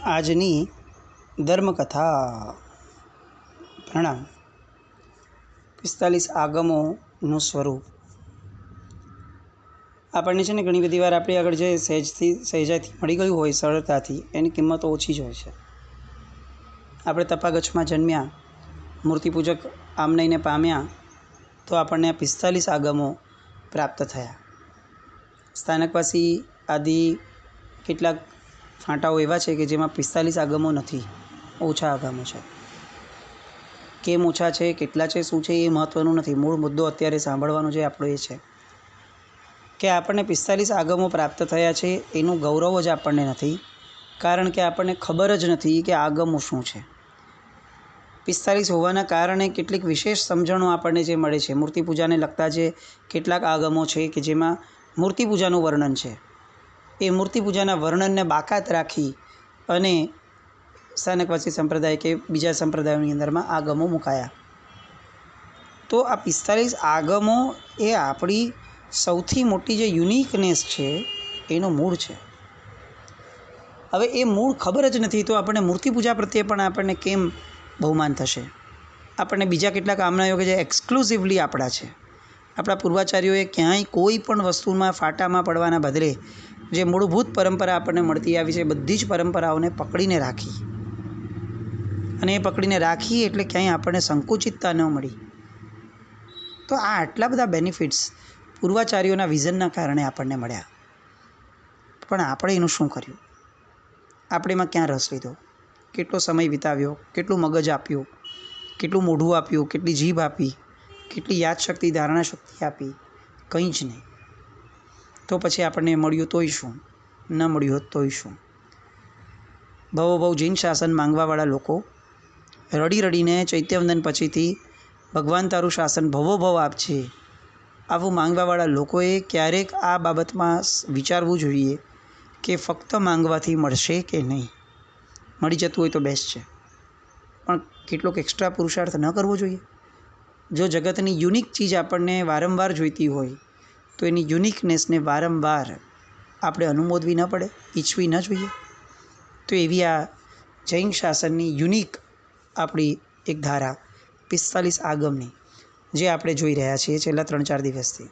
આજની ધર્મકથા. પ્રણામ. 45 આગમોનું સ્વરૂપ. આપણને છે ને ઘણી બધી વાર આપણી આગળ જે સહેજાથી મળી ગયું હોય સરળતાથી, એની કિંમત ઓછી જ હોય છે. આપણે તપાગચ્છમાં જન્મ્યા, મૂર્તિપૂજક આમનઈને પામ્યા, તો આપણને 45 આગમો પ્રાપ્ત થયા. સ્થાનકવાસી આદિ કેટલાક ફાંટાઓ એવા છે કે જેમાં 45 આગમો નથી, ઓછા આગમો છે. કેમ ઓછા છે, કેટલા છે, શું છે એ મહત્ત્વનું નથી. મૂળ મુદ્દો અત્યારે સાંભળવાનો જે આપણો એ છે કે આપણને 45 આગમો પ્રાપ્ત થયા છે એનું ગૌરવ જ આપણને નથી, કારણ કે આપણને ખબર જ નથી કે આગમો શું છે. 45 હોવાના કારણે કેટલીક વિશેષ સમજણો આપણને જે મળે છે. મૂર્તિપૂજાને લગતા જે કેટલાક આગમો છે કે જેમાં મૂર્તિપૂજાનું વર્ણન છે, એ મૂર્તિપૂજાના વર્ણનને બાકાત રાખી અને સ્થાનકવાસી સંપ્રદાય કે બીજા સંપ્રદાયોની અંદરમાં આગમો મુકાયા. તો આ 45 આગમો એ આપણી સૌથી મોટી જે યુનિકનેસ છે એનું મૂળ છે. હવે એ મૂળ ખબર જ નથી તો આપણને મૂર્તિપૂજા પ્રત્યે પણ આપણને કેમ બહુમાન થશે? આપણને બીજા કેટલાક આમનાઓ કે જે એક્સક્લુઝિવલી આપણા છે, આપણા પૂર્વાચાર્યોએ ક્યાંય કોઈ પણ વસ્તુમાં ફાટામાં પડવાના બદલે જે મૂળભૂત પરંપરા આપણને મળતી આવી છે, બધી જ પરંપરાઓને પકડીને રાખી. અને એ પકડીને રાખી એટલે ક્યાંય આપણને સંકુચિતતા ન મળી. તો આ આટલા બધા બેનિફિટ્સ પૂર્વાચાર્યોના વિઝનના કારણે આપણને મળ્યા. પણ આપણે એનું શું કર્યું? આપણે એમાં ક્યાં રસ લીધો? કેટલો સમય વિતાવ્યો? કેટલું મગજ આપ્યું? કેટલું મોઢું આપ્યું? કેટલી જીભ આપી? કેટલી યાદશક્તિ, ધારણા શક્તિ આપી? કંઈ જ નહીં. તો પછી આપણને મળ્યું તોય શું, ન મળ્યું હોત તોય શું? ભવો જૈન શાસન માંગવાવાળા લોકો રડી રડીને ચૈત્યવંદન પછીથી ભગવાન તારું શાસન ભવો આપજે, આવું માંગવાવાળા લોકોએ ક્યારેક આ બાબતમાં વિચારવું જોઈએ કે ફક્ત માંગવાથી મળશે કે નહીં. મળી જતું હોય તો બેસ્ટ છે, પણ કેટલોક એક્સ્ટ્રા પુરુષાર્થ ન કરવો જોઈએ? જો જગતની યુનિક ચીજ આપણને વારંવાર જોઈતી હોય તો એની યુનિકનેસને વારંવાર આપણે અનુમોદવી ન પડે, ઈચ્છવી ન જોઈએ? તો એવી આ જૈન શાસનની યુનિક આપણી એક ધારા 45 આગમની જે આપણે જોઈ રહ્યા છીએ છેલ્લા 3-4 દિવસથી.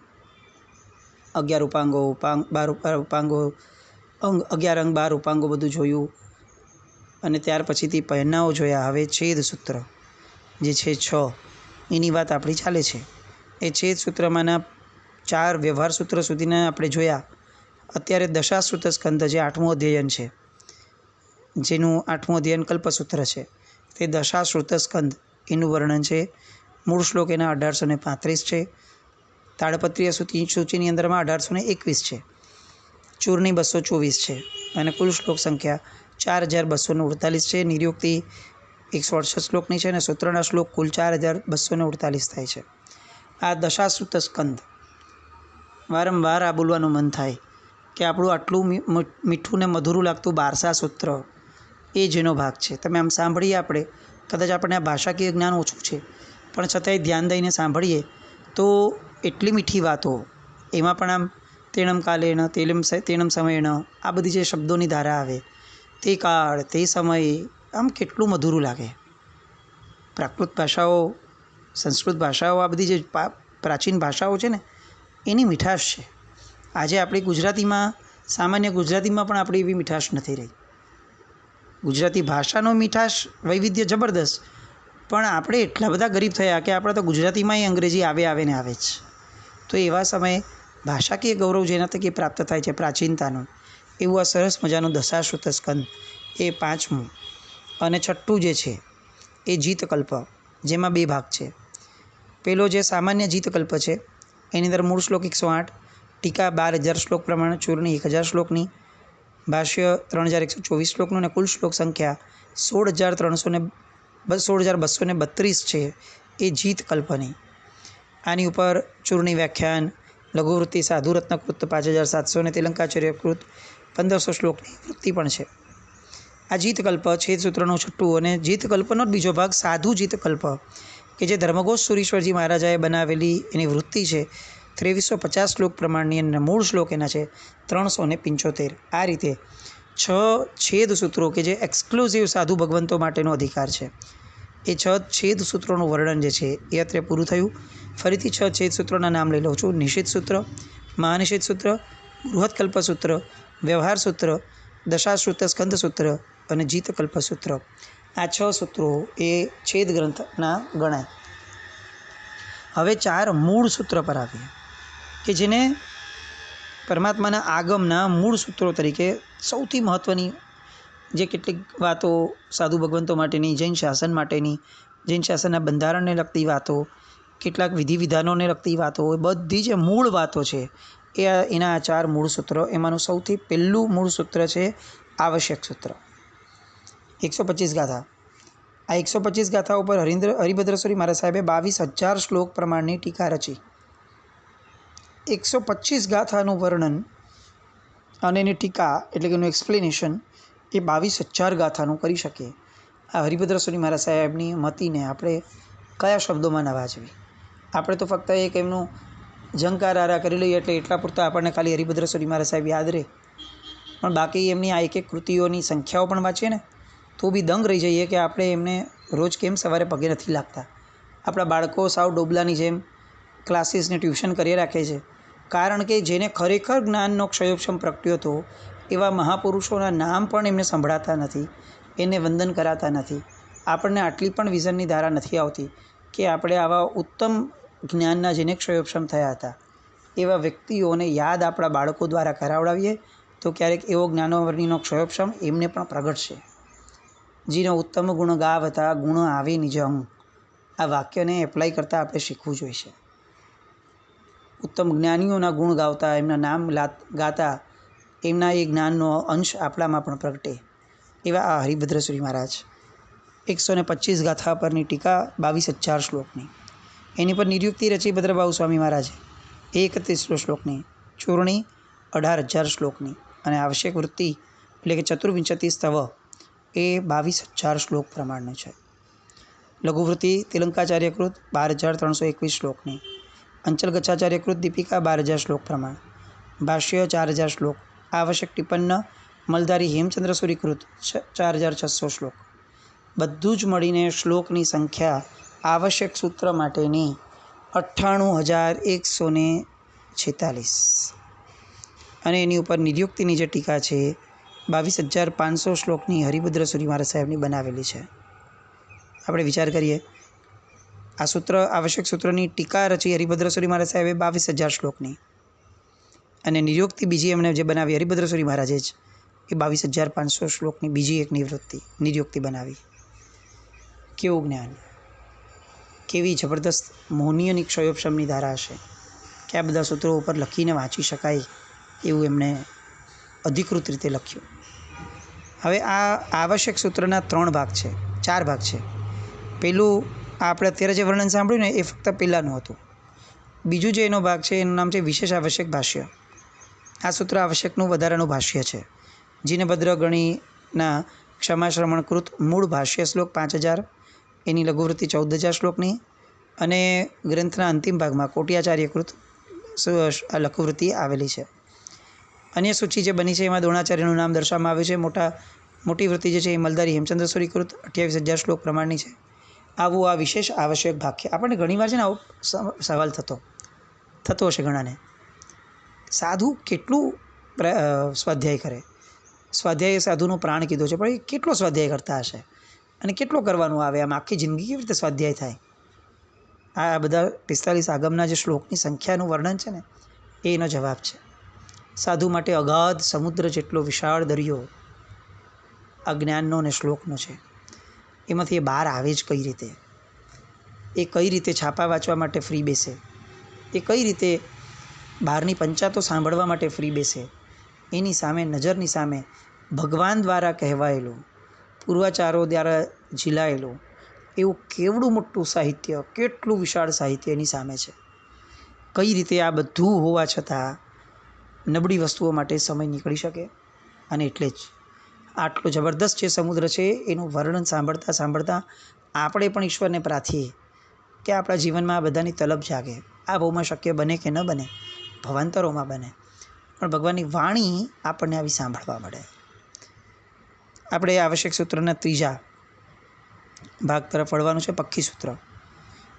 11 ઉપાંગો, 12 ઉપાંગો, 11 અંગ 12 ઉપાંગો બધું જોયું, અને ત્યાર પછીથી પહેનાઓ જોયા. હવે છેદ સૂત્ર જે છે 6, એની વાત આપણી ચાલે છે. એ છેદ સૂત્રમાંના 4 વ્યવહાર સૂત્ર સુધીના આપણે જોયા. અત્યારે દશાશ્રુત સ્કંદ જે 8મું અધ્યયન છે, જેનું 8મું અધ્યયન કલ્પસૂત્ર છે, તે દશાશ્રુત સ્કંદ એનું વર્ણન છે. મૂળ શ્લોક એના 1835 છે. તાડપત્રીય સૂચિની અંદરમાં 1821 છે. ચૂર્ણી 224 છે અને કુલ શ્લોક સંખ્યા 4248 છે. નિર્યુક્તિ 168 શ્લોકની છે અને સૂત્રના શ્લોક કુલ 4248 થાય છે. આ દશાશ્રુત સ્કંદ વારંવાર આ બોલવાનું મન થાય કે આપણું આટલું મીઠું ને મધુરું લાગતું 12સા સૂત્ર એ જેનો ભાગ છે. તમે આમ સાંભળીએ, આપણે કદાચ આપણને આ ભાષાકીય જ્ઞાન ઓછું છે, પણ છતાંય ધ્યાન દઈને સાંભળીએ તો એટલી મીઠી વાતો એમાં પણ આમ તેણમ કાલેણ તેણમ સમયેણ, આ બધી જે શબ્દોની ધારા આવે, તે કાળ તે સમય, આમ કેટલું મધુરું લાગે. પ્રાકૃત ભાષાઓ, સંસ્કૃત ભાષાઓ, આ બધી જે પ્રાચીન ભાષાઓ છે ને, એની મીઠાશ છે. આજે આપણી ગુજરાતીમાં, સામાન્ય ગુજરાતીમાં પણ આપણી એવી મીઠાશ નથી રહી. ગુજરાતી ભાષાનો મીઠાશ વૈવિધ્ય જબરદસ્ત, પણ આપણે એટલા બધા ગરીબ થયા કે આપણે તો ગુજરાતીમાંય અંગ્રેજી આવે ને આવે જ. તો એવા સમયે ભાષાકીય ગૌરવ જેના થકી પ્રાપ્ત થાય છે પ્રાચીનતાનું, એવું આ સરસ મજાનું દશાશ્રુત સ્કંદ એ 5મું. અને 6ઠું જે છે એ જીતકલ્પ, જેમાં 2 ભાગ છે. પેલો જે સામાન્ય જીતકલ્પ છે એની અંદર મૂળ શ્લોક 108, ટીકા 12,000 શ્લોક પ્રમાણે, ચૂર્ણી 1000 શ્લોકની, ભાષ્ય 3124 શ્લોકનું અને કુલ શ્લોક સંખ્યા 16,232 છે એ જીતકલ્પની. આની ઉપર ચૂર્ણી વ્યાખ્યાન, લઘુવૃત્તિ, સાધુ રત્નકૃત 5700 અને તેલંકાચર્યકૃત 1500 શ્લોકની વૃત્તિ પણ છે. આ જીતકલ્પ છેદ સૂત્રનું 6ઠું. અને જીતકલ્પનો જ બીજો ભાગ સાધુ જીતકલ્પ, કે જે ધર્મઘોષ સુરીશ્વરજી મહારાજાએ બનાવેલી એની વૃત્તિ છે. 2350 શ્લોક પ્રમાણની અને મૂળ શ્લોક એના છે 375. આ રીતે છેદ સૂત્રો કે જે એક્સક્લુઝિવ સાધુ ભગવંતો માટેનો અધિકાર છે, એ 6 છેદ સૂત્રોનું વર્ણન જે છે એ અત્યારે પૂરું થયું. ફરીથી 6 છેદ સૂત્રોના નામ લઈ લઉં છું. નિષિદ્ધ સૂત્ર, મહાનિષિદ્ધ સૂત્ર, બૃહત્કલ્પ સૂત્ર, વ્યવહાર સૂત્ર, દશાશ્રુત સ્કંદ સૂત્ર અને જીતકલ્પ સૂત્ર. આ 6 સૂત્રો એ છેદ ગ્રંથના ગણાય. હવે 4 મૂળ સૂત્ર પર આવીએ કે જેને પરમાત્માના આગમના મૂળ સૂત્રો તરીકે સૌથી મહત્ત્વની જે કેટલીક વાતો સાધુ ભગવંતો માટેની, જૈન શાસન માટેની, જૈન શાસનના બંધારણને લગતી વાતો, કેટલાક વિધિ વિધાનોને લગતી વાતો, એ બધી જે મૂળ વાતો છે એના આ 4 મૂળ સૂત્રો. એમાંનું સૌથી પહેલું મૂળ સૂત્ર છે આવશ્યક સૂત્ર. 125 ગાથા. આ 125 ગાથા ઉપર હરિભદ્રેશ્વરી મહારાજ સાહેબે 22,000 શ્લોક પ્રમાણની ટીકા રચી. 125 ગાથાનું વર્ણન અને એની ટીકા એટલે કે એનું એક્સપ્લેનેશન એ 22,000 ગાથાનું કરી શકીએ. આ હરિભદ્રેશ્વરી મહારાજ સાહેબની મતિને આપણે કયા શબ્દોમાં ન વાંચવી? આપણે તો ફક્ત એક એમનું ઝંકાર આરા કરી લઈએ એટલે એટલા પૂરતા આપણને ખાલી હરિભદ્રેશ્વરી મહારાજ સાહેબ યાદ રહે, પણ બાકી એમની આ એક કૃતિઓની સંખ્યાઓ પણ વાંચીએ ને તો બી દંગ રહી જઈએ કે આપણે એમને રોજ કેમ સવારે પગે નથી લાગતા. આપણા બાળકો સાવ ડોબલાની જેમ ક્લાસીસને ટ્યુશન કરી રાખે છે, કારણ કે જેને ખરેખર જ્ઞાનનો ક્ષયોક્ષમ પ્રગટ્યો હતો એવા મહાપુરુષોના નામ પણ એમને સંભળાતા નથી, એને વંદન કરાતા નથી. આપણને આટલી પણ વિઝનની ધારા નથી આવતી કે આપણે આવા ઉત્તમ જ્ઞાનના જેને ક્ષયોક્ષમ થયા હતા એવા વ્યક્તિઓને યાદ આપણા બાળકો દ્વારા કરાવડાવીએ તો ક્યારેક એવો જ્ઞાનોવર્ણીનો ક્ષયોક્ષમ એમને પણ પ્રગટશે. જીનો ઉત્તમ ગુણ ગાવતા ગુણ આવે નિજ અંગ. આ વાક્યને એપ્લાય કરતાં આપણે શીખવું જોઈશે. ઉત્તમ જ્ઞાનીઓના ગુણ ગાવતા, એમના નામ ગાતા, એમના એ જ્ઞાનનો અંશ આપણામાં પણ પ્રગટે એવા આ હરિભદ્રેશ્વરી મહારાજ. 125 ગાથા પરની ટીકા 22,000 શ્લોકની. એની પર નિર્યુક્તિ રચી ભદ્રભાઉ સ્વામી મહારાજે 31 શ્લોકની, ચૂર્ણી 18,000 શ્લોકની અને આવશ્યક વૃત્તિ એટલે કે ચતુર્વિંશતિ સ્તવ એ 22,000 શ્લોક પ્રમાણનું છે. લઘુવૃત્તિ તિલંકાચાર્યકૃત 12,321 શ્લોકની, અંચલ ગચ્છાચાર્યકૃત દીપિકા 12,000 શ્લોક પ્રમાણ, ભાષ્ય 4,000 શ્લોક, આવશ્યક ટિપ્પણ મલધારી હેમચંદ્રસુરીકૃત 4,600 શ્લોક. બધું જ મળીને શ્લોકની સંખ્યા આવશ્યક સૂત્ર માટેની 98,146 અને એની ઉપર નિર્યુક્તિની જે ટીકા છે 22,500 શ્લોકની હરિભદ્રેશ્વરી મહારાજ સાહેબની બનાવેલી છે. આપણે વિચાર કરીએ, આ સૂત્ર આવશ્યક સૂત્રની ટીકા રચી હરિભદ્રેશ્વરી મહારાજ સાહેબે 22,000 શ્લોકની અને નિર્યુક્તિ બીજી એમણે જે બનાવી હરિભદ્રેશ્વરી મહારાજે જ એ 22,500 શ્લોકની બીજી એક નિર્યુક્તિ બનાવી. કેવું જ્ઞાન, કેવી જબરદસ્ત મૌનીયની ક્ષયોક્ષમની ધારા હશે કે આ બધા સૂત્રો ઉપર લખીને વાંચી શકાય એવું એમણે અધિકૃત રીતે લખ્યું. હવે આ આવશ્યક સૂત્રના 4 ભાગ છે. પહેલું આપણે અત્યારે જે વર્ણન સાંભળ્યું ને એ ફક્ત પહેલાંનું હતું. બીજું જે એનો ભાગ છે એનું નામ છે વિશેષ આવશ્યક ભાષ્ય. આ સૂત્ર આવશ્યકનું વધારાનું ભાષ્ય છે. જીનભદ્ર ગણીના ક્ષમાશ્રમણકૃત મૂળ ભાષ્ય શ્લોક 5,000, એની લઘુવૃત્તિ 14,000 શ્લોકની અને ગ્રંથના અંતિમ ભાગમાં કોટિયાચાર્યકૃત લઘુવૃત્તિ આવેલી છે. અન્ય સૂચિ જે બની છે એમાં દ્રોણાચાર્યનું નામ દર્શાવવામાં આવ્યું છે. મોટી વૃત્તિ જે છે એ મલધારી હેમચંદ્રસુરીકૃત 28,000 શ્લોક પ્રમાણની છે. આવું આ વિશેષ આવશ્યક ભાગ્ય. આપણને ઘણીવાર છે ને આવો સવાલ થતો હશે ઘણાને, સાધુ કેટલું સ્વાધ્યાય કરે? સ્વાધ્યાય સાધુનો પ્રાણ કીધો છે, પણ એ કેટલો સ્વાધ્યાય કરતા હશે અને કેટલો કરવાનું આવે? આમ આખી જિંદગી કેવી રીતે સ્વાધ્યાય થાય? આ બધા 45 આગમના જે શ્લોકની સંખ્યાનું વર્ણન છે ને એનો જવાબ છે. સાધુ માટે અગાધ સમુદ્ર જેટલો વિશાળ દરિયો આ જ્ઞાનનો અને શ્લોકનો છે. એમાંથી એ બહાર આવે જ કઈ રીતે? એ કઈ રીતે છાપા વાંચવા માટે ફ્રી બેસે? એ કઈ રીતે બહારની પંચાતો સાંભળવા માટે ફ્રી બેસે? એની સામે, નજરની સામે ભગવાન દ્વારા કહેવાયેલું, પૂર્વાચારો દ્વારા ઝીલાયેલું એવું કેવડું મોટું સાહિત્ય, કેટલું વિશાળ સાહિત્ય એની સામે છે. કઈ રીતે આ બધું હોવા છતાં નબળી વસ્તુઓ માટે સમય નીકળી શકે? અને એટલે જ આટલો જબરદસ્ત જે સમુદ્ર છે એનું વર્ણન સાંભળતા આપણે પણ ઈશ્વરને પ્રાર્થીએ કે આપણા જીવનમાં આ બધાની તલબ જાગે. આ ભાવમાં શક્ય બને કે ન બને, ભવાંતરોમાં બને, પણ ભગવાનની વાણી આપણને આવી સાંભળવા મળે. આપણે આવશ્યક સૂત્રના ત્રીજા ભાગ તરફ વળવાનું છે. પક્કી સૂત્ર.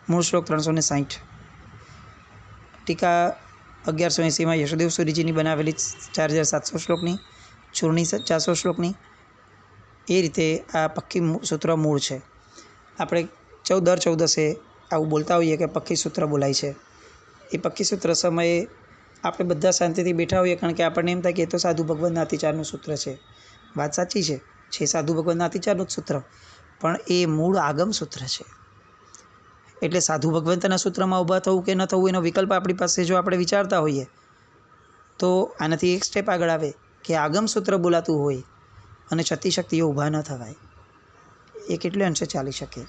મૂળ શ્લોક 360. ટીકા 1180માં યશોદેવ સૂરીજીની બનાવેલી 4700 શ્લોકની, ચૂર્ણી 400 શ્લોકની. એ રીતે આ પક્કી સૂત્ર મૂળ છે. આપણે દર 14 આવું બોલતા હોઈએ કે પક્કી સૂત્ર બોલાય છે. એ પક્કી સૂત્ર સમયે આપણે બધા શાંતિથી બેઠા હોઈએ, કારણ કે આપણને એમ થાય કે એ તો સાધુ ભગવંત નાતીચારનું સૂત્ર છે. વાત સાચી છે સાધુ ભગવંત નાતીચારનું જ સૂત્ર, પણ એ મૂળ આગમ સૂત્ર છે. એટલે સાધુ ભગવંતના સૂત્રમાં ઊભા થવું કે ન થવું એનો વિકલ્પ આપણી પાસે જો આપણે વિચારતા હોઈએ તો આનાથી એક સ્ટેપ આગળ આવે કે આગમ સૂત્ર બોલાતું હોય અને છતી શક્તિઓ ઊભા ન થવાય. એ કેટલે અંશે ચાલી શકે.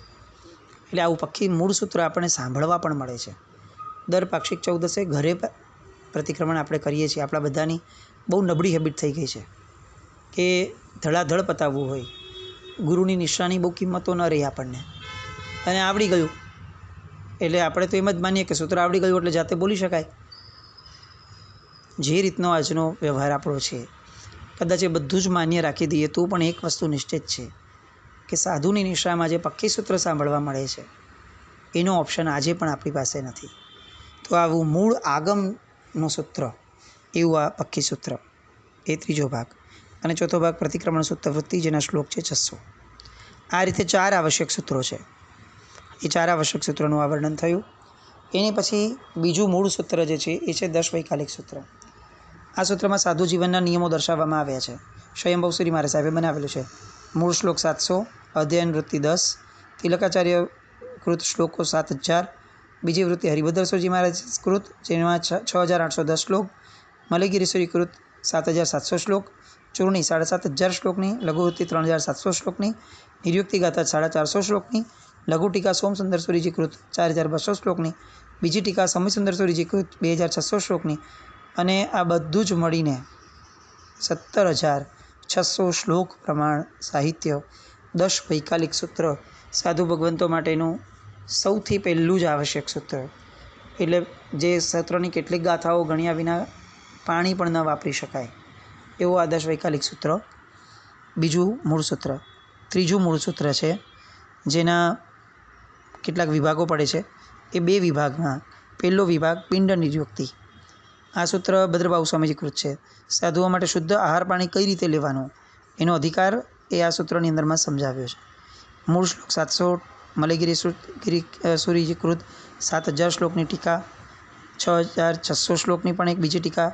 એટલે આવું પક્કી મૂળ સૂત્ર આપણને સાંભળવા પણ મળે છે. દર પાક્ષિક 14 ઘરે પ્રતિક્રમણ આપણે કરીએ છીએ. આપણા બધાની બહુ નબળી હેબિટ થઈ ગઈ છે કે ધડાધડ પતાવવું હોય. ગુરુની નિશાની બહુ કિંમતો ન રહી આપણને, અને આવડી ગયું એટલે આપણે તો એમ જ માનીએ કે સૂત્ર આવડી ગયું એટલે જાતે બોલી શકાય. જે રીતનો આજનો વ્યવહાર આપણો છે, કદાચ એ બધું જ માન્ય રાખી દઈએ તો પણ એક વસ્તુ નિશ્ચિત છે કે સાધુની નિશામાં જે પક્કી સૂત્ર સાંભળવા મળે છે એનો ઓપ્શન આજે પણ આપણી પાસે નથી. તો આવું મૂળ આગમનું સૂત્ર એવું આ પક્કી સૂત્ર, એ ત્રીજો ભાગ. અને ચોથો ભાગ પ્રતિક્રમણ સૂત્ર વૃત્તિ, જેના શ્લોક છે 600. આ રીતે 4 આવશ્યક સૂત્રો છે. એ 4 આવશ્યક સૂત્રોનું આ વર્ણન થયું. એની પછી બીજું મૂળ સૂત્ર જે છે એ છે 10 વૈકાલિક સૂત્ર. આ સૂત્રમાં સાધુ જીવનના નિયમો દર્શાવવામાં આવ્યા છે. સ્વયંભવ સૂરી મહારાજ સાહેબે બનાવેલું છે. મૂળ શ્લોક 700, અધ્યયન વૃત્તિ 10, તિલકાચાર્ય કૃત શ્લોકો 7000, બીજી વૃત્તિ હરિભદ્રસુરજી મહારાજ કૃત જેમાં 6810 શ્લોક, મલયગીરીશ્વરી કૃત 7700 શ્લોક, ચૂર્ણી 7500 શ્લોકની, લઘુવૃત્તિ 3700 શ્લોકની, નિર્યુક્તિ ગાથા 450 શ્લોકની, લઘુ ટીકા સોમસુંદર સૂરીજી કૃત 4200 શ્લોકની, બીજી ટીકા સમીસુંદર સૂરીજી કૃત 2600 શ્લોકની, અને આ બધું જ મળીને 17600 શ્લોક પ્રમાણ સાહિત્ય 10 વૈકાલિક સૂત્ર સાધુ ભગવંતો માટેનું સૌથી પહેલું જ આવશ્યક સૂત્ર. એટલે જે સૂત્રની કેટલીક ગાથાઓ ગણ્યા વિના પાણી પણ ન વાપરી શકાય એવું આ 10 વૈકાલિક સૂત્ર બીજું મૂળ સૂત્ર. ત્રીજું મૂળ સૂત્ર છે જેના કેટલાક વિભાગો પડે છે. એ 2 વિભાગમાં પહેલો વિભાગ પિંડ નિર્યુક્તિ. આ સૂત્ર ભદ્રબાહુ સ્વામીજી કૃત છે. સાધુઓ માટે શુદ્ધ આહાર પાણી કઈ રીતે લેવાનું એનો અધિકાર એ આ સૂત્રની અંદરમાં સમજાવ્યો છે. મૂળ શ્લોક 700, મલયગીરી કૃત 7000 શ્લોકની ટીકા, 6600 શ્લોકની પણ એક બીજી ટીકા,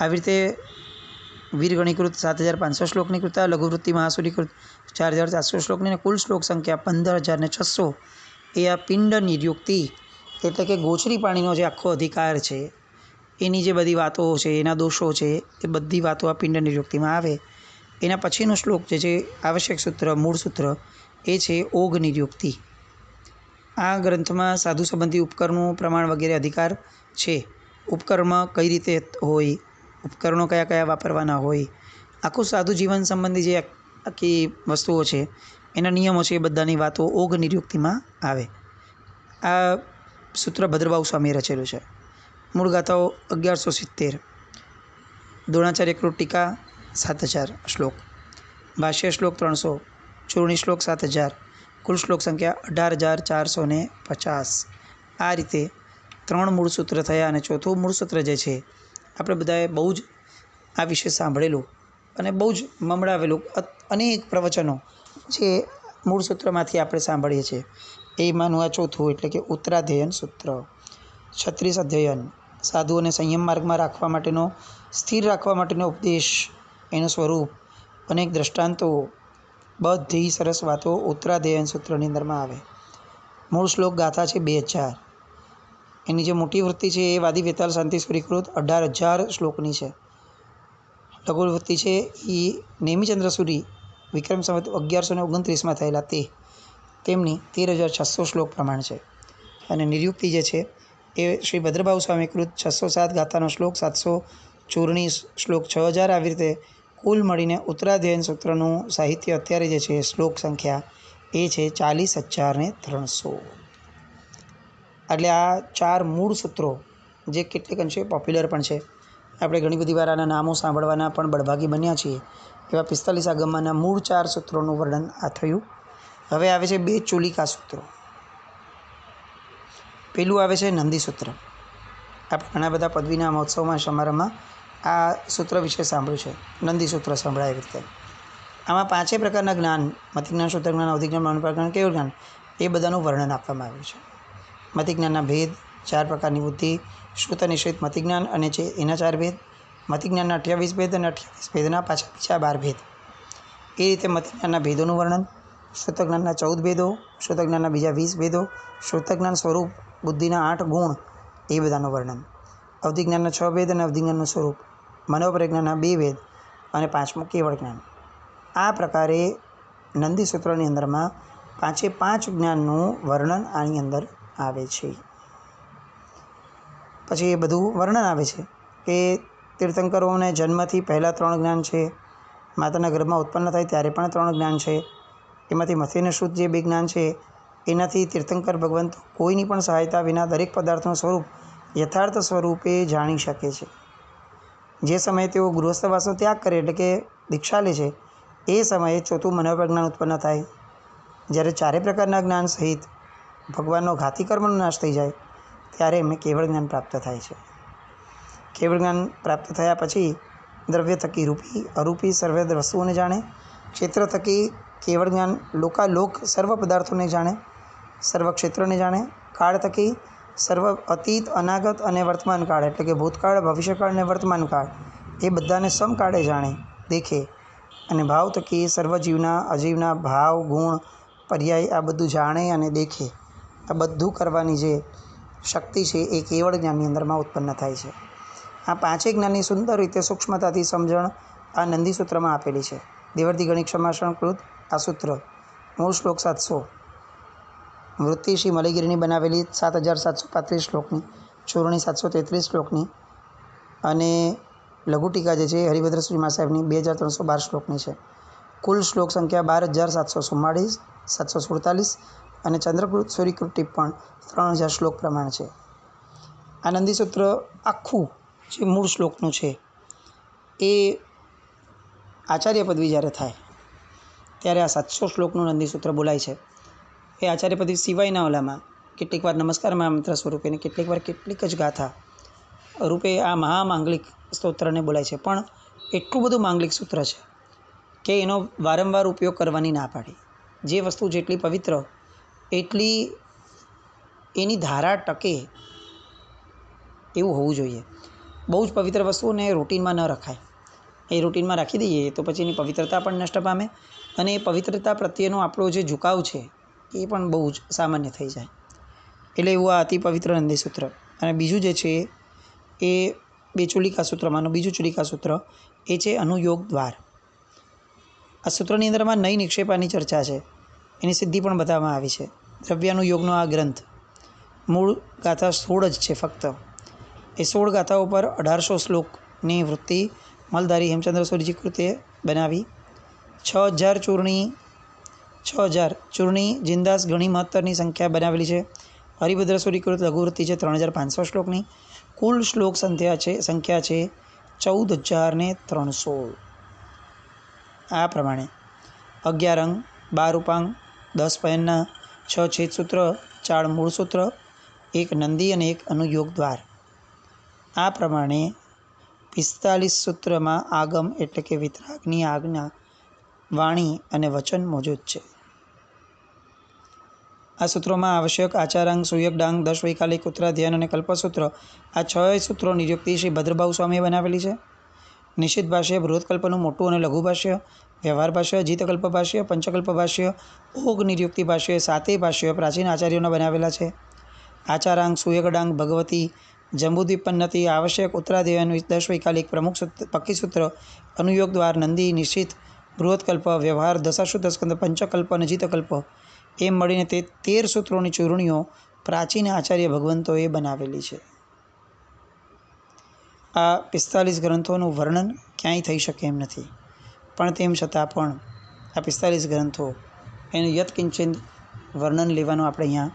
આવી રીતે વીરગણીકૃત 7500 શ્લોકની કૃતા, લઘુવૃત્તિ મહાસૂરીકૃત 4400 શ્લોકની, અને કુલ શ્લોક સંખ્યા 15600. એ આ પિંડ નિર્યુક્તિ એટલે કે ગોચરી પાણીનો જે આખો અધિકાર છે એની જે બધી વાતો છે, એના દોષો છે, એ બધી વાતો આ પિંડ નિર્યુક્તિમાં આવે. એના પછીનો શ્લોક જે છે આવશ્યક સૂત્ર મૂળ સૂત્ર એ છે ઓઘ નિર્યુક્તિ. આ ગ્રંથમાં સાધુ સંબંધી ઉપકરણનું પ્રમાણ વગેરે અધિકાર છે. ઉપકર્મ કઈ રીતે હોય, ઉપકરણો કયા કયા વાપરવાના હોય, આખું સાધુ જીવન સંબંધી જે આખી વસ્તુઓ છે એના નિયમો છે, એ બધાની વાતો ઓઘ નિર્યુક્તિમાં આવે. આ સૂત્ર ભદ્રબાહુ સ્વામીએ રચેલું છે. મૂળ ગાથાઓ 1170, દ્રોણાચાર્ય કૃત ટીકા 7000 શ્લોક, ભાષ્ય શ્લોક 300, ચૂર્ણી શ્લોક 7000, કુલ શ્લોક સંખ્યા 18450. આ રીતે 3 મૂળ સૂત્ર થયા. અને ચોથું મૂળ સૂત્ર જે છે આપણે બધાએ બહુ જ આ વિશે સાંભળેલું અને બહુ જ મમડાવેલું અનેક પ્રવચનો જે મૂળ સૂત્રમાંથી આપણે સાંભળીએ છીએ એમાંનું આ ચોથું એટલે કે ઉત્તરાધ્યયન સૂત્ર. 36 અધ્યયન, સાધુઓને સંયમ માર્ગમાં રાખવા માટેનો, સ્થિર રાખવા માટેનો ઉપદેશ, એનું સ્વરૂપ, અનેક દ્રષ્ટાંતો, બધી સરસ વાતો ઉત્તરાધ્યયન સૂત્રની અંદરમાં આવે. મૂળ શ્લોક ગાથા છે 2000. એની જે મોટી વૃત્તિ છે એ વાદી વેતાલ શાંતિ સૂરીકૃત 18000 શ્લોકની છે. લઘુ વૃત્તિ છે એ નેમિચંદ્ર સૂરી વિક્રમ સંવત 1129માં થયેલા તેમની 13600 શ્લોક પ્રમાણ છે. અને નિર્યુક્તિ જે છે એ શ્રી ભદ્રબાહુ સ્વામી કૃત 607 ગાથાનો શ્લોક 700, ચૂર્ણી શ્લોક 6000. આવી રીતે કુલ મળીને ઉત્તરાધ્યયન સૂત્રનું સાહિત્ય અત્યારે જે છે શ્લોક સંખ્યા એ છે 40300. એટલે આ 4 મૂળ સૂત્રો જે કેટલીક અંશે પોપ્યુલર પણ છે. આપણે ઘણી બધી વાર આના નામો સાંભળવાના પણ બળભાગી બન્યા છીએ એવા 45 આગમના મૂળ 4 સૂત્રોનું વર્ણન આ થયું. હવે આવે છે 2 ચુલિકા સૂત્રો. પેલું આવે છે નંદી સૂત્ર. આપણે ઘણા બધા પદવીના મહોત્સવમાં સમારંભમાં આ સૂત્ર વિશે સાંભળ્યું છે. નંદી સૂત્ર સંભળાય એવી રીતે. આમાં 5 પ્રકારના જ્ઞાન, મતિજ્ઞાન, શુદ્ધજ્ઞાન, અવધિજ્ઞાન, મનોપ્રજ્ઞાન, કેવળ જ્ઞાન, એ બધાનું વર્ણન આપવામાં આવ્યું છે. મતિજ્ઞાનના ભેદ, 4 પ્રકારની બુદ્ધિ, શ્રુત નિશ્ચિત મતિજ્ઞાન અને એના 4 ભેદ, મતિજ્ઞાનના 28 ભેદ અને 28 ભેદના પાછા બીજા 12 ભેદ. એ રીતે મતિજ્ઞાનના ભેદોનું વર્ણન, શ્રુતજ્ઞાનના 14 ભેદો, શ્રુતજ્ઞાનના બીજા 20 ભેદો, શ્રુતજ્ઞાન સ્વરૂપ, બુદ્ધિના 8 ગુણ, એ બધાનું વર્ણન, અવધિજ્ઞાનના 6 ભેદ અને અવધિજ્ઞાનનું સ્વરૂપ, મનોપ્રજ્ઞાનના 2 ભેદ અને 5મું કેવળ જ્ઞાન. આ પ્રકારે નંદી સૂત્રની અંદરમાં 5 જ્ઞાનનું વર્ણન આની અંદર આવે છે. પછી એ બધું વર્ણન આવે છે કે તીર્થંકરોને જન્મથી પહેલાં 3 જ્ઞાન છે, માતાના ગર્ભમાં ઉત્પન્ન થાય ત્યારે પણ 3 જ્ઞાન છે. એમાંથી મથી અને શુદ્ધ જે 2 જ્ઞાન છે એનાથી તીર્થંકર ભગવંત કોઈની પણ સહાયતા વિના દરેક પદાર્થનું સ્વરૂપ યથાર્થ સ્વરૂપે જાણી શકે છે. જે સમયે તેઓ ગૃહસ્થવાસનો ત્યાગ કરે એટલે કે દીક્ષા લે છે એ સમયે 4થું મનોપ્રજ્ઞાન ઉત્પન્ન થાય. જ્યારે 4 પ્રકારના જ્ઞાન સહિત ભગવાનનો ઘાતી કર્મનો નાશ થઈ જાય ત્યારે એમને કેવળ જ્ઞાન પ્રાપ્ત થાય છે. કેવળ જ્ઞાન પ્રાપ્ત થયા પછી દ્રવ્ય થકી રૂપી અરૂપી સર્વ વસ્તુઓને જાણે, ક્ષેત્ર થકી કેવળ જ્ઞાન લોકાલોક સર્વ પદાર્થોને જાણે, સર્વ ક્ષેત્રોને જાણે, કાળ થકી સર્વ અતીત, અનાગત અને વર્તમાન કાળ એટલે કે ભૂતકાળ, ભવિષ્યકાળ અને વર્તમાન કાળ એ બધાને સમકાળે જાણે, દેખે, અને ભાવ થકી સર્વ જીવના અજીવના ભાવ, ગુણ, પર્યાય આ બધું જાણે અને દેખે. આ બધું કરવાની જે શક્તિ છે એ કેવળ જ્ઞાનની અંદરમાં ઉત્પન્ન થાય છે. આ 5 જ્ઞાનની સુંદર રીતે સૂક્ષ્મતાથી સમજણ આ નંદી સૂત્રમાં આપેલી છે. દેવર્તી ગણિત ક્ષમાસણકૃત આ સૂત્ર, મૂળ શ્લોક 700, વૃત્તિ શ્રી મલયગીરીની બનાવેલી 7735 શ્લોકની, ચૂર્ણી 733 શ્લોકની અને લઘુ ટીકા જે છે હરિભદ્ર શ્રીમા સાહેબની 2312 શ્લોકની છે. કુલ શ્લોક સંખ્યા 12744, 747 અને ચંદ્રકૃત સૂર્યકૃત ટિપ્પણ 3000 શ્લોક પ્રમાણ છે. આ નંદી સૂત્ર આખું જે મૂળ શ્લોકનું છે એ આચાર્ય પદવી જ્યારે થાય ત્યારે આ 700 શ્લોકનું નંદી સૂત્ર બોલાય છે. એ આચાર્ય પદવી સિવાયના ઓલામાં કેટલીક વાર નમસ્કાર મંત્ર સ્વરૂપે અને કેટલીક વાર કેટલીક જ ગાથા રૂપે આ મહામાંગલિક સ્તોત્રને બોલાય છે. પણ એટલું બધું માંગલિક સૂત્ર છે કે એનો વારંવાર ઉપયોગ કરવાની ના પાડી. જે વસ્તુ જેટલી પવિત્ર એટલી એની ધારા ટકે એવું હોવું જોઈએ. બહુ જ પવિત્ર વસ્તુઓને રૂટીનમાં ન રખાય. એ રૂટીનમાં રાખી દઈએ તો પછી એની પવિત્રતા પણ નષ્ટ પામે અને એ પવિત્રતા પ્રત્યેનો આપણો જે ઝુકાવ છે એ પણ બહુ જ સામાન્ય થઈ જાય. એટલે એવું આ અતિ પવિત્ર નંદી સૂત્ર. અને બીજું જે છે એ 2 ચુલિકા સૂત્રમાંનું બીજું ચુલિકા સૂત્ર એ છે અનુયોગ દ્વાર. આ સૂત્રની અંદરમાં નઈ નિક્ષેપાની ચર્ચા છે, એની સિદ્ધિ પણ બતાવવામાં આવી છે. દ્રવ્યાનુયોગનો આ ગ્રંથ મૂળ ગાથા 16 જ છે ફક્ત. એ 16 ગાથાઓ પર 1800 શ્લોકની વૃત્તિ મલધારી હેમચંદ્ર સૂર્યજી કૃતે બનાવી. 6000 ચૂર્ણી જિંદાસ ગણી મહત્તરની સંખ્યા બનાવેલી છે. હરિભદ્ર સૂર્યકૃત લઘુવૃત્તિ છે 3500 શ્લોકની. કુલ શ્લોક સંખ્યા છે 14013. આ પ્રમાણે 11 અંગ, 12 ઉપાંગ, 10 પયનના, 6 છેદસૂત્ર, 4 મૂળ સૂત્ર, 1 નંદી અને 1 અનુયોગ દ્વાર. આ પ્રમાણે 45 સૂત્રમાં આગમ એટલે કે વિતરાગની આજ્ઞા, વાણી અને વચન મોજૂદ છે. આ સૂત્રોમાં આવશ્યક આચારાંગ, સુયગડાંગ, 10 વૈકાલિક, ઉત્તરાધ્યાન અને કલ્પસૂત્ર આ 6 સૂત્રો નિયુક્તિ શ્રી ભદ્રભાઉ સ્વામીએ બનાવેલી છે. નિશ્ચિત ભાષ્ય, બૃહત્કલ્પનું મોટું અને લઘુ ભાષ્ય, વ્યવહાર ભાષ્ય, જીતકલ્પ ભાષ્ય, પંચકલ્પ ભાષ્ય, ઓગ નિયુક્તિ ભાષ્ય, 7 ભાષ્ય પ્રાચીન આચાર્યોના બનાવેલા છે. આચારાંગ, સુયગડાંગ, ભગવતી, જંબુદ્વીપન્નતિ, આવશ્યક, ઉત્તરાધ્યાયન, 10 વૈકાલિક, પ્રમુખ પક્કી સૂત્ર, અનુયોગ દ્વાર, નંદી, નિશ્ચિત, બૃહત્કલ્પ, વ્યવહાર, દશાશુદ્ધ સ્કંદ, પંચકલ્પ અને જીતકલ્પ એમ મળીને તે 13 સૂત્રોની ચૂર્ણીઓ પ્રાચીન આચાર્ય ભગવંતોએ બનાવેલી છે. આ 45 ગ્રંથોનું વર્ણન ક્યાંય થઈ શકે એમ નથી, પણ તેમ છતાં પણ આ 45 ગ્રંથો એનું યત્કિંચિત વર્ણન લેવાનો આપણે અહીંયા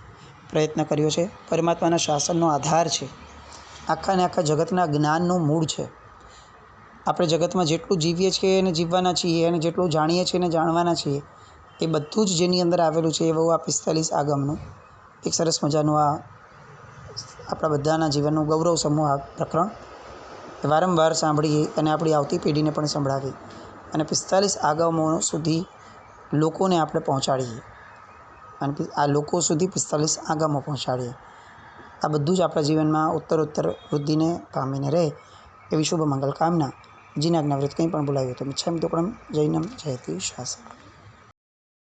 પ્રયત્ન કર્યો છે. પરમાત્માના શાસનનો આધાર છે, આખા ને આખા જગતના જ્ઞાનનું મૂળ છે. આપણે જગતમાં જેટલું જીવીએ છીએ અને જીવવાના છીએ અને જેટલું જાણીએ છીએ અને જાણવાના છીએ એ બધું જ જેની અંદર આવેલું છે એવું આ 45 આગમનું એક સરસ મજાનું આ આપણા બધાના જીવનનું ગૌરવ સમૂહ આ પ્રકરણ વારંવાર સાંભળીએ અને આપણી આવતી પેઢીને પણ સંભળાવીએ અને 45 આગમો સુધી લોકોને આપણે પહોંચાડીએ અને આ લોકો સુધી 45 આગમો પહોંચાડીએ. આ બધું જ આપણા જીવનમાં ઉત્તરોત્તર વૃદ્ધિને પામીને રહે એવી શુભ મંગલ કામના. જીનાજ્ઞાવ્રત કંઈ પણ બોલાવ્યું તો મિચ્છામિ દુક્કડમ જૈનમ જયતિ શાસન.